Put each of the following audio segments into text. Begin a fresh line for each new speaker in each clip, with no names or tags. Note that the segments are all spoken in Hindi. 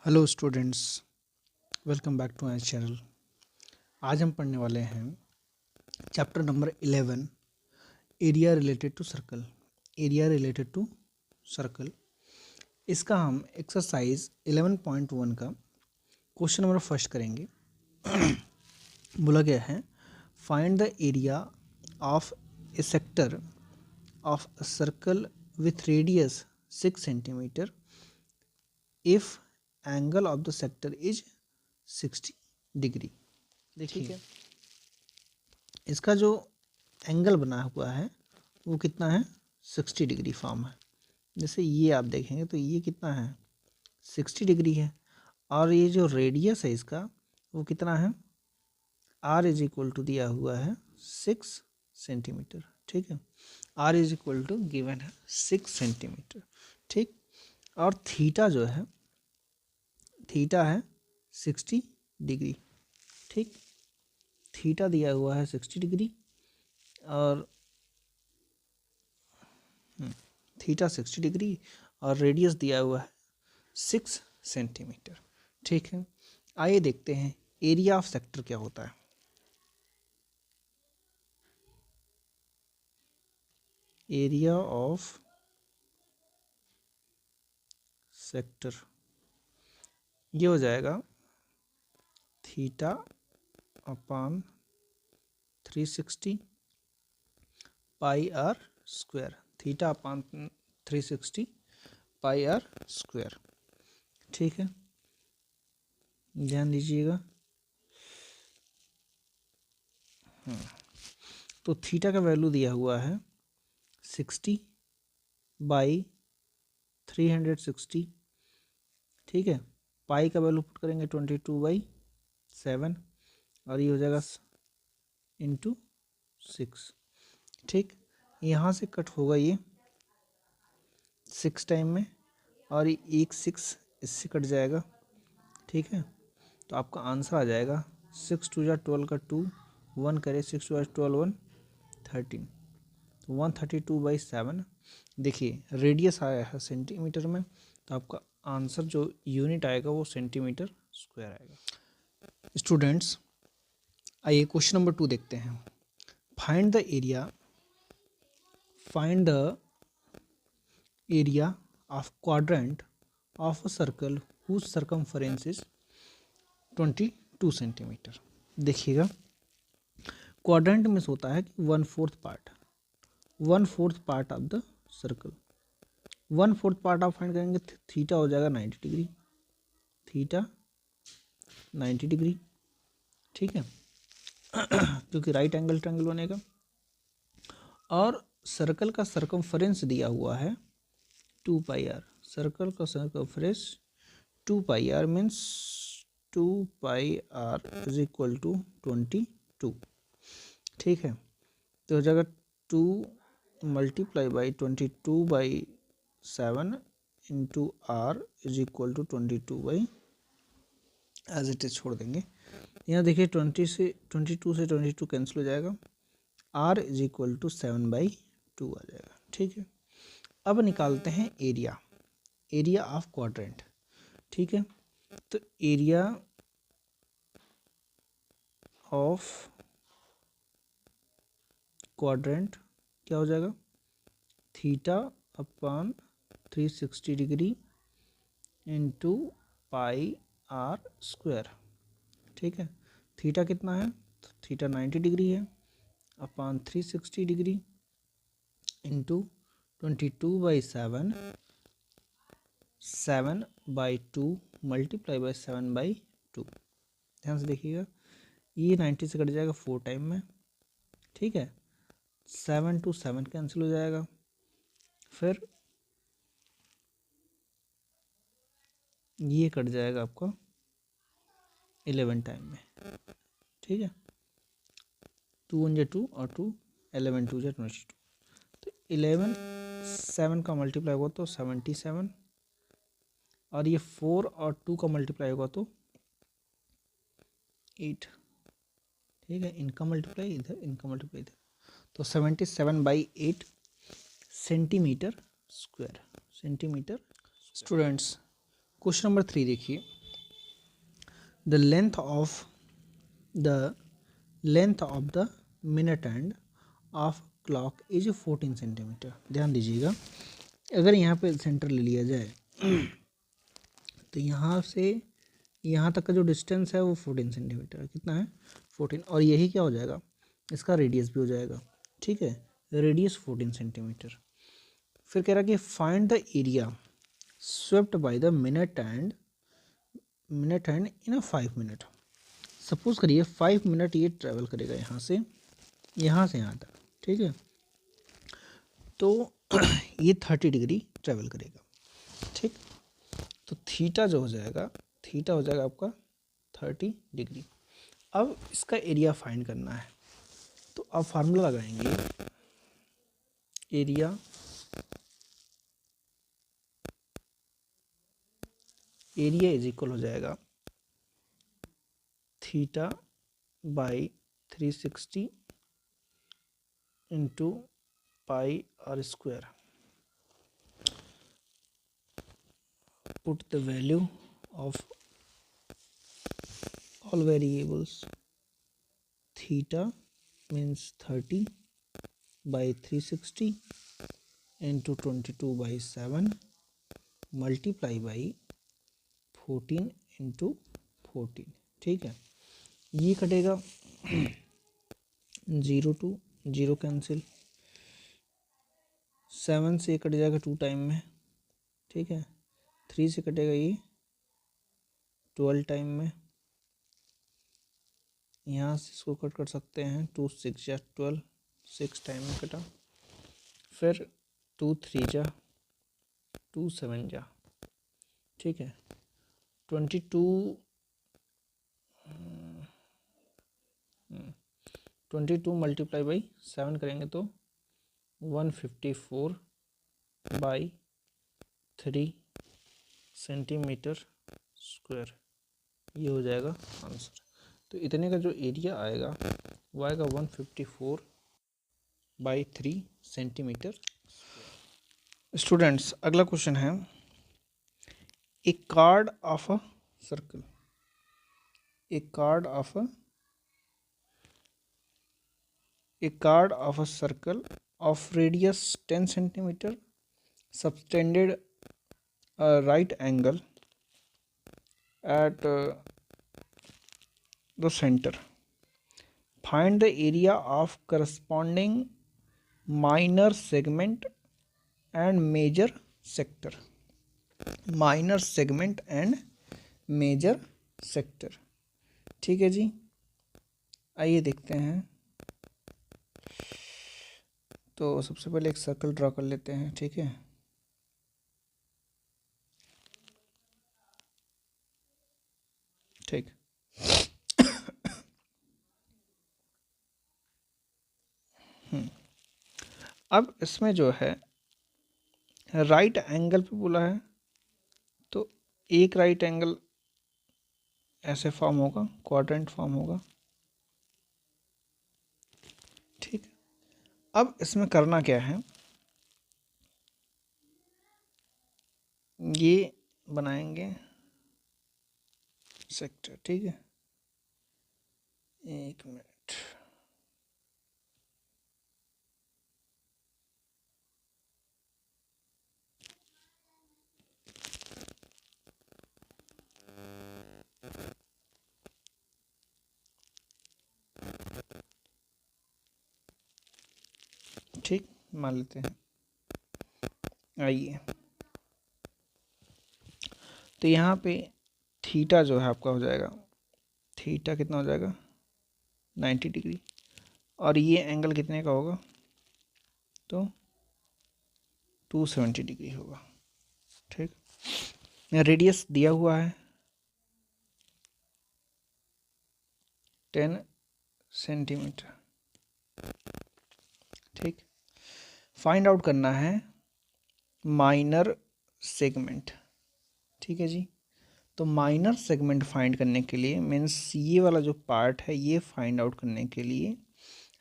Hello students, welcome back to my channel. आज हम पढ़ने वाले हैं chapter number 11, area related to circle. Area related to circle, इसका हम एक्सरसाइज 11.1 का क्वेश्चन नंबर फर्स्ट करेंगे। बोला गया है, find the area of A sector of a circle with radius 6 centimetre if angle of the sector is 60 degree. देखिए इसका जो एंगल बना हुआ है वो कितना है, 60 डिग्री फॉर्म है। जैसे ये आप देखेंगे तो ये कितना है, 60 डिग्री है। और ये जो रेडियस है इसका वो कितना है, r इज इक्वल टू दिया हुआ है 6 सेंटीमीटर। ठीक है, r is equal to given है 6 सेंटीमीटर। ठीक, और थीटा जो है, थीटा है 60 डिग्री। ठीक, थीटा दिया हुआ है 60 डिग्री और थीटा 60 डिग्री और रेडियस दिया हुआ है 6 सेंटीमीटर। ठीक है, आइए देखते हैं एरिया ऑफ सेक्टर क्या होता है। एरिया ऑफ सेक्टर ये हो जाएगा theta upon 360 pi r square. Theta upon 360 pi r square. ठीक है, ध्यान दीजिएगा। तो थीटा का वैल्यू दिया हुआ है 60 बाई 360। ठीक है, पाई का वैल्यू पुट करेंगे 22/7 और ये हो जाएगा इंटू 6। ठीक, यहाँ से कट होगा ये 6 टाइम में और ये एक 6 इससे कट जाएगा। ठीक है, तो आपका आंसर आ जाएगा 6 2 जा 12 का 2, 1 करे 6 2 12 1 13, तो 132/7। देखिए रेडियस आया है सेंटीमीटर में, तो आपका आंसर जो यूनिट आएगा वो सेंटीमीटर स्क्वायर आएगा। स्टूडेंट्स, आइए क्वेश्चन नंबर 2 देखते हैं। Find the area of quadrant of a circle whose circumference is 22 centimetre. देखिएगा, क्वाड्रेंट में होता है कि 1/4 part of the circle. 1/4 part आप फाइंड करेंगे, थीटा हो जाएगा 90 डिग्री। Theta 90 degree. ठीक है, क्योंकि राइट एंगल ट्रायंगल बनेगा। और सर्कल का सर्कमफरेंस दिया हुआ है 2 पाई आर। सर्कल का circumference 2 pi r means 2 pi r is equal to 22। ठीक है, तो हो जाएगा 2 multiply by 22/7 into r is equal to 22 as it is छोड़ देंगे। यहाँ देखिए 22 से 22 कैंसिल हो जाएगा, r इज इक्वल टू 7/2 आ जाएगा। ठीक है, अब निकालते हैं एरिया ऑफ क्वाड्रेंट। ठीक है, तो एरिया ऑफ क्वाड्रेंट क्या हो जाएगा, theta upon 360 degree into pi r square. ठीक है, थीटा कितना है, तो थीटा 90 डिग्री है अपान 360 डिग्री इंटू 22/7, 7/2 मल्टीप्लाई बाई 7/2। ध्यान से देखिएगा, ये 90 से कट जाएगा 4 टाइम में। ठीक है, 7 to 7 कैंसिल हो जाएगा, फिर ये कट जाएगा आपका 11 टाइम में। ठीक है, 2 1 जा 2 और 2 11 2 जा 22। तो 11 7 का मल्टीप्लाई होगा तो 77 और ये 4 और 2 का मल्टीप्लाई होगा तो 8। ठीक है, इनका मल्टीप्लाई इधर, इनका मल्टीप्लाई इधर, तो 77/8 centimetre square. Centimetre. Students, question number 3 देखिए। The length of the minute end of clock is 14 centimetre. ध्यान दीजिएगा, अगर यहाँ पे सेंटर ले लिया जाए तो यहाँ से यहाँ तक का जो डिस्टेंस है वो 14 सेंटीमीटर है। कितना है? 14। और यही क्या हो जाएगा? इसका रेडियस भी हो जाएगा। ठीक है, रेडियस 14 सेंटीमीटर। फिर कह रहा कि find the area swept by the minute and in 5 minute. Suppose करिए 5 मिनट ये ट्रैवल करेगा यहाँ से यहाँ तक। ठीक है, तो ये 30 डिग्री ट्रैवल करेगा। ठीक, तो थीटा जो हो जाएगा, थीटा हो जाएगा आपका 30 डिग्री। अब इसका एरिया फाइंड करना है, तो अब फार्मूला लगाएंगे, एरिया इज इक्वल हो जाएगा theta by 360 into pi r square. Put the value of all variables. Theta means 30 by 360 into 22/7 multiply by 14 into 14। ठीक है, ये कटेगा 0 to 0 कैंसिल, 7 से कट जाएगा 2 टाइम में। ठीक है, 3 से कटेगा ये 12 टाइम में। यहाँ से इसको कट कर सकते हैं, 2 6 जा 12, 6 टाइम में कटा। फिर 2 3 जा 2 7 जा। ठीक है, 22 मल्टीप्लाई बाई 7 करेंगे तो 154/3 सेंटीमीटर स्क्वायर, ये हो जाएगा आंसर। तो इतने का जो एरिया आएगा वो आएगा 154/3 सेंटीमीटर। स्टूडेंट्स, अगला क्वेश्चन है, a chord of a circle, a card of a circle of radius 10 centimeter subtended a right angle at the center. Find the area of corresponding minor segment and major sector. Minor segment and major sector। ठीक है जी, आइए देखते हैं। तो सबसे पहले एक सर्कल ड्रा कर लेते हैं। ठीक है, ठीक। अब इसमें जो है राइट एंगल पे बोला है, तो एक राइट एंगल ऐसे फॉर्म होगा, क्वाड्रेंट फॉर्म होगा। ठीक, अब इसमें करना क्या है, ये बनाएंगे सेक्टर। ठीक है, 1 मिनट। ठीक, मान लेते हैं। आइए, तो यहाँ पे थीटा जो है आपका हो जाएगा, थीटा कितना हो जाएगा 90 डिग्री, और ये एंगल कितने का होगा, तो 270 डिग्री होगा। ठीक, रेडियस दिया हुआ है 10 सेंटीमीटर। ठीक, फाइंड आउट करना है माइनर सेगमेंट। ठीक है जी, तो माइनर सेगमेंट फाइंड करने के लिए मीन्स ये वाला जो पार्ट है ये फाइंड आउट करने के लिए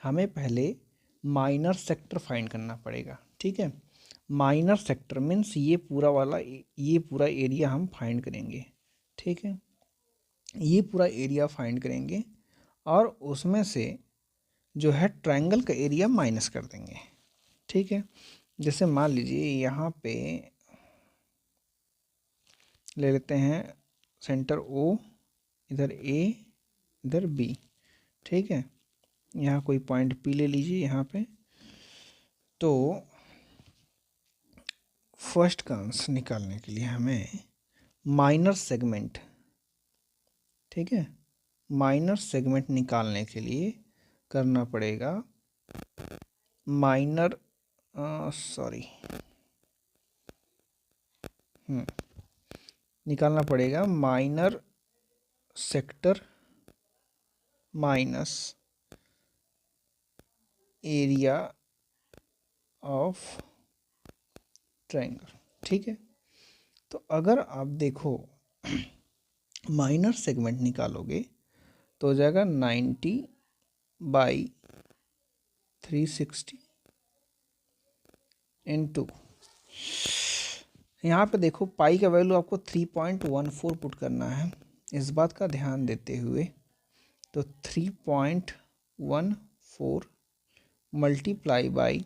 हमें पहले माइनर सेक्टर फाइंड करना पड़ेगा। ठीक है, माइनर सेक्टर मीन्स ये पूरा वाला, ये पूरा एरिया हम फाइंड करेंगे। ठीक है, ये पूरा एरिया फाइंड करेंगे और उसमें से जो है ट्रायंगल का एरिया माइनस कर देंगे। ठीक है, जैसे मान लीजिए यहाँ पे ले लेते हैं सेंटर ओ, इधर ए, इधर बी। ठीक है, यहाँ कोई पॉइंट पी ले लीजिए यहाँ पे। तो फर्स्ट का आंसर निकालने के लिए हमें माइनर सेगमेंट, ठीक है, माइनर सेगमेंट निकालने के लिए करना पड़ेगा माइनर निकालना पड़ेगा minor sector minus area of triangle. ठीक है, तो अगर आप देखो माइनर सेगमेंट निकालोगे तो हो जाएगा 90/360 इंटू, यहाँ पे देखो पाई का वैल्यू आपको 3.14 पुट करना है, इस बात का ध्यान देते हुए। तो 3.14 multiply by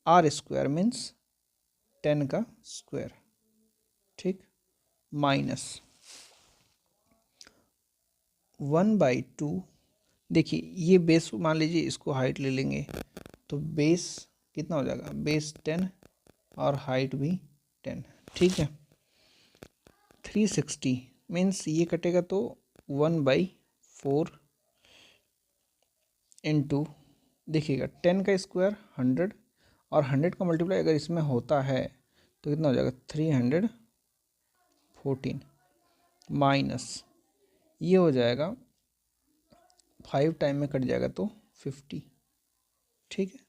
r square means 10 का स्क्वायर, ठीक, माइनस 1/2। देखिए ये बेस मान लीजिए, इसको हाइट ले लेंगे तो बेस कितना हो जाएगा, बेस 10 और हाइट भी 10। ठीक है, 360 मीन्स ये कटेगा तो 1/4 इंटू, देखिएगा 10 का स्क्वायर 100 और 100 का मल्टीप्लाई अगर इसमें होता है तो कितना हो जाएगा 314 माइनस ये हो जाएगा 5 टाइम में कट जाएगा तो 50। ठीक है,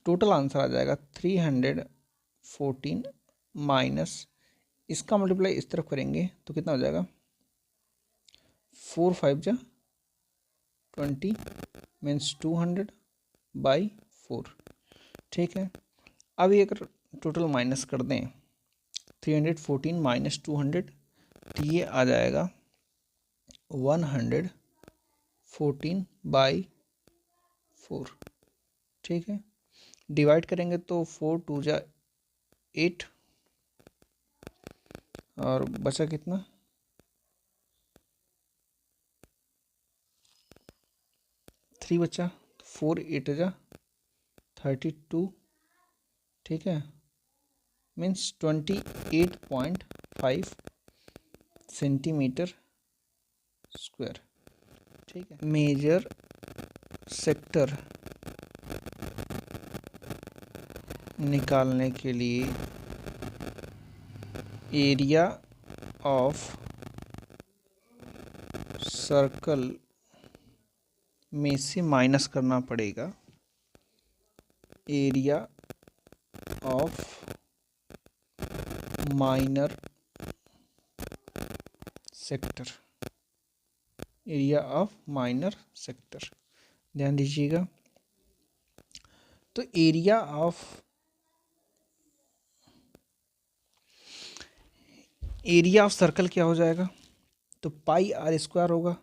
टोटल आंसर आ जाएगा 314 माइनस इसका मल्टीप्लाई इस तरफ करेंगे तो कितना हो जाएगा 4 5 जा 20 मीन्स 200/4। ठीक है, अब ये अगर टोटल माइनस कर दें 314 माइनस 200 तो ये आ जाएगा 114/4। ठीक है, डिवाइड करेंगे तो 4 2 जा 8 और बचा कितना 3 बचा, 4 8 जा 32। ठीक है, मीन्स 28.5 सेंटीमीटर स्क्वायर। ठीक है, मेजर सेक्टर निकालने के लिए एरिया ऑफ सर्कल में से माइनस करना पड़ेगा area of minor sector, area of minor sector, ध्यान दीजिएगा। तो एरिया ऑफ सर्कल क्या हो जाएगा, तो पाई आर स्क्वायर होगा।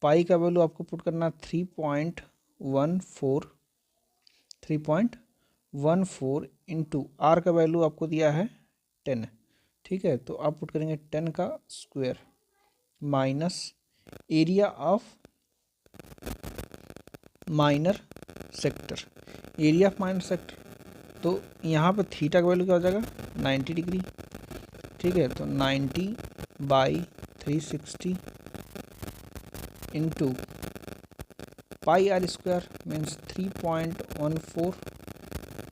पाई का वैल्यू आपको पुट करना 3.14 इंटू आर का वैल्यू आपको दिया है 10। ठीक है, तो आप पुट करेंगे 10 का square minus area of minor sector, area of minor sector. तो यहाँ पर थीटा का वैल्यू क्या हो जाएगा 90 डिग्री। ठीक है, तो 90/360 into pi r square means 3.14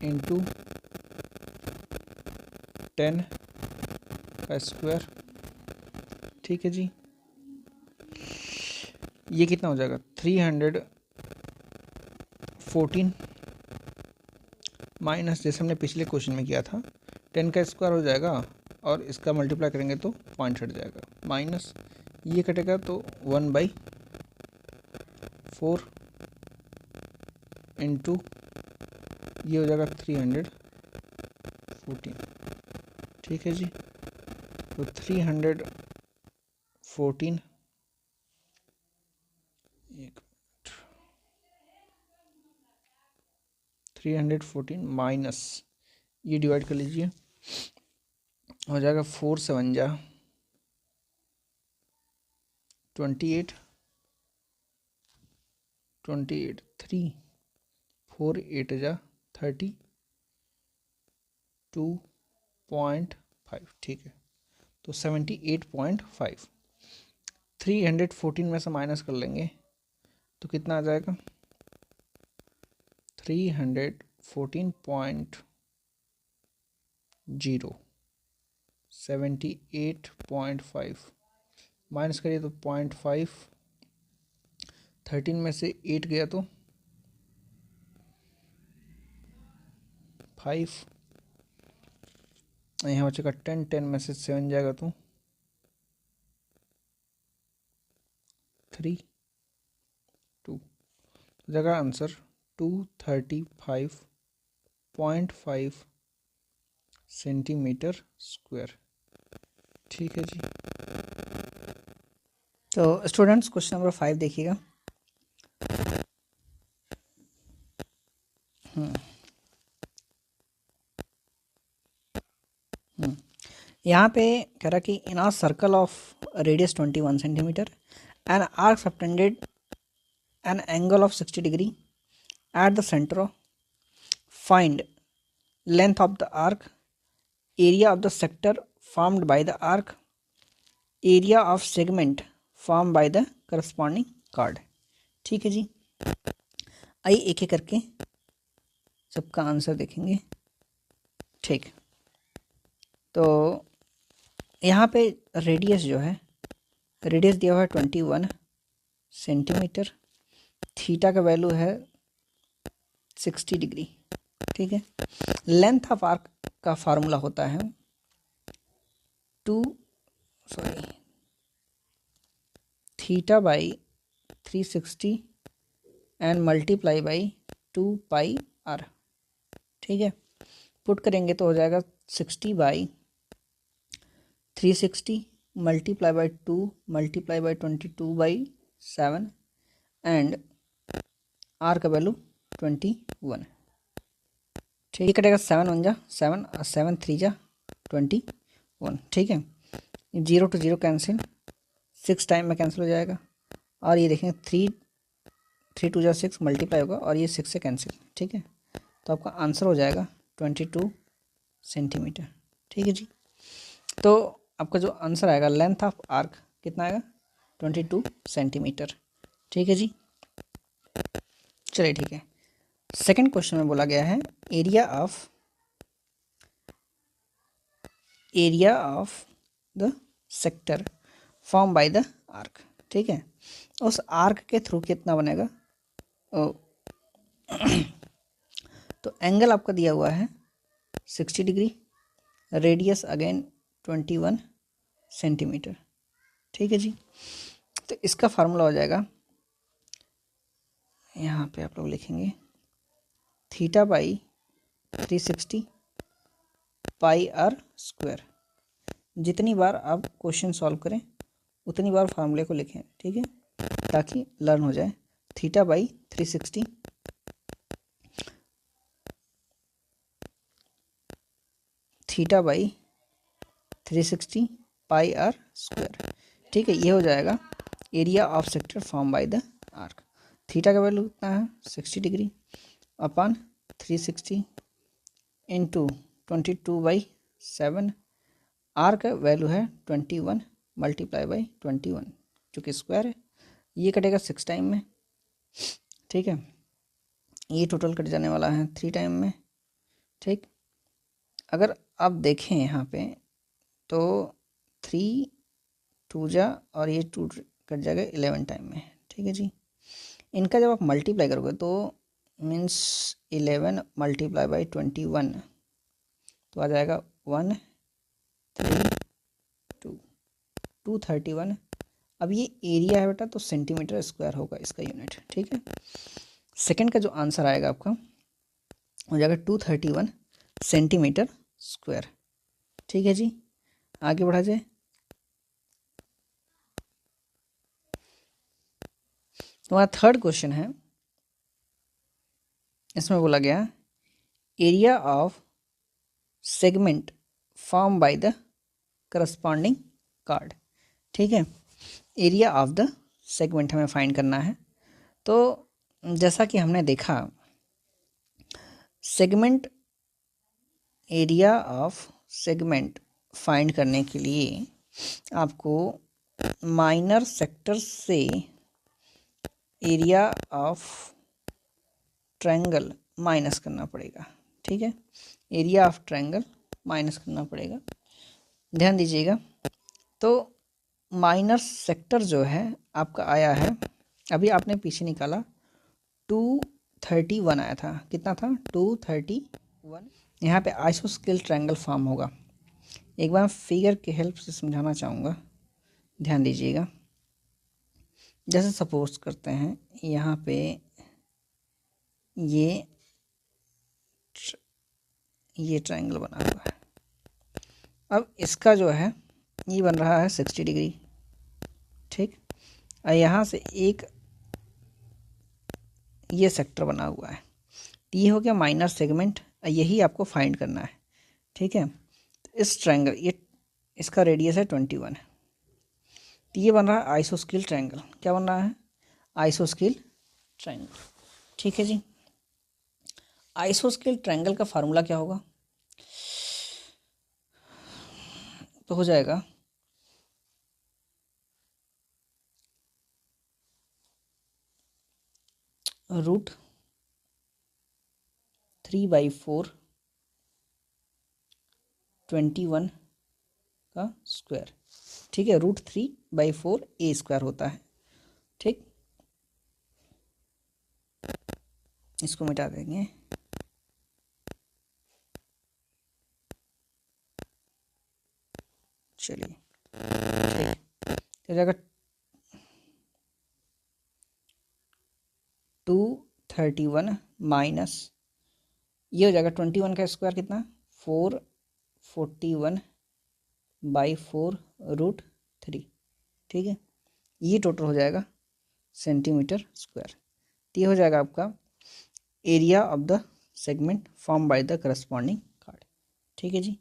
into 10 का स्क्वायर। ठीक है जी, ये कितना हो जाएगा 314 माइनस, जैसे हमने पिछले क्वेश्चन में किया था 10 का स्क्वायर हो जाएगा और इसका मल्टीप्लाई करेंगे तो पॉइंट हट जाएगा, माइनस ये कटेगा तो 1/4 इंटू ये हो जाएगा 314। ठीक है जी, तो 314 14 314 माइनस, ये डिवाइड कर लीजिए, हो जाएगा 4 7 जा 28 28 3 4 8 जा 32.5, ठीक है। तो 78.5 314 में से माइनस कर लेंगे तो कितना आ जाएगा 314.0 78.5 माइनस करिए तो 0.5, 13 में से 8 गया तो 5, यहाँ बचेगा 10, 10 में से 7 जाएगा तो 3 2, जगह आंसर 235.5 सेंटीमीटर स्क्वायर, ठीक है जी।
तो स्टूडेंट्स क्वेश्चन नंबर 5 देखिएगा। यहाँ पे कह रहा कि in a circle of radius 21 centimetre an arc subtended an angle of 60 degree at the centre, find length of the arc, area of the sector formed by the arc, area of segment form by the corresponding chord, ठीक है जी। आइए एक एक करके सबका आंसर देखेंगे, ठीक। तो यहाँ पे रेडियस जो है, रेडियस दिया हुआ है 21 सेंटीमीटर, थीटा का वैल्यू है 60 डिग्री, ठीक है। लेंथ ऑफ आर्क का फार्मूला होता है theta by 360 and multiply by 2 pi r, ठीक है। पुट करेंगे तो हो जाएगा 60 by 360 multiply by 2 multiply by 22 by 7 and r का वैल्यू 21, ठीक है। कटेगा 7 1 जा 7 और 7 3 जा 21, ठीक है। 0 to 0 कैंसिल, 6 टाइम में कैंसिल हो जाएगा, और ये देखेंगे 3 2 जा 6 मल्टीप्लाई होगा और ये 6 से कैंसिल, ठीक है। तो आपका आंसर हो जाएगा 22 सेंटीमीटर, ठीक है जी। तो आपका जो आंसर आएगा लेंथ ऑफ आर्क कितना आएगा 22 सेंटीमीटर, ठीक है जी। चलिए ठीक है। सेकंड क्वेश्चन में बोला गया है area of the sector form by the arc, ठीक है। उस आर्क के थ्रू कितना बनेगा, तो एंगल आपका दिया हुआ है 60 डिग्री, रेडियस अगेन 21 सेंटीमीटर, ठीक है जी। तो इसका फार्मूला हो जाएगा, यहाँ पे आप लोग लिखेंगे theta by 360 pi r square. जितनी बार आप क्वेश्चन सॉल्व करें उतनी बार फार्मूले को लिखें, ठीक है, ताकि लर्न हो जाए। Theta by 360 theta by 360 pi r square, ठीक है। ये हो जाएगा area of sector form by the arc. Theta का वैल्यू कितना है 60 डिग्री अपॉन 360 इंटू 22/7, आर का वैल्यू है 21 मल्टीप्लाई बाई 21 चूँकि स्क्वायर है। ये कटेगा 6 टाइम में, ठीक है। ये टोटल कट जाने वाला है 3 टाइम में, ठीक। अगर आप देखें यहाँ पे तो 3 2 जा और ये 2 कट जाएगा 11 टाइम में, ठीक है जी। इनका जब आप मल्टीप्लाई करोगे तो मीन्स 11 मल्टीप्लाई बाई 21 तो आ जाएगा 1 3 2 231। अब ये एरिया है बेटा तो सेंटीमीटर स्क्वायर होगा इसका यूनिट, ठीक है। सेकंड का जो आंसर आएगा आपका हो जाएगा 231 सेंटीमीटर स्क्वायर, ठीक है जी। आगे बढ़ा जाए। तुम्हारा थर्ड क्वेश्चन है, इसमें बोला गया area of segment form by the corresponding chord. ठीक है, एरिया ऑफ द सेगमेंट हमें फाइंड करना है। तो जैसा कि हमने देखा, segment, area of segment find करने के लिए आपको माइनर सेक्टर से एरिया ऑफ ट्रायंगल माइनस करना पड़ेगा। ठीक है, एरिया ऑफ ट्रायंगल माइनस करना पड़ेगा, ध्यान दीजिएगा। तो माइनर सेक्टर जो है आपका आया है, अभी आपने पीछे निकाला 231 आया था, कितना था 231। यहाँ पे आइसोस्केल ट्रायंगल फॉर्म होगा। एक बार फिगर के हेल्प से समझाना चाहूँगा, ध्यान दीजिएगा। जैसे सपोज करते हैं यहाँ पे ये ट्रायंगल बना हुआ है। अब इसका जो है ये बन रहा है 60 डिग्री। ठीक, और यहाँ से एक ये सेक्टर बना हुआ है, ये हो गया माइनर सेगमेंट, यही आपको फाइंड करना है। ठीक है, तो इस ट्रायंगल, ये इसका रेडियस है 21, तो ये बन रहा है आइसोस्केल ट्रायंगल। क्या बन रहा है? आइसोस्केल ट्रायंगल। ठीक है जी, आइसोस्केल ट्रायंगल का फार्मूला क्या होगा? तो हो जाएगा √3/4 21 का स्क्वायर। ठीक है, √3/4 a स्क्वायर होता है। ठीक, इसको मिटा देंगे। चलिए, ठीक, तो जाएगा 231 माइनस, ये हो जाएगा 21 का स्क्वायर कितना, 441/4 √3। ठीक है, ये टोटल हो जाएगा सेंटीमीटर स्क्वायर। तो ये हो जाएगा आपका area of the segment form by the corresponding chord. ठीक है जी।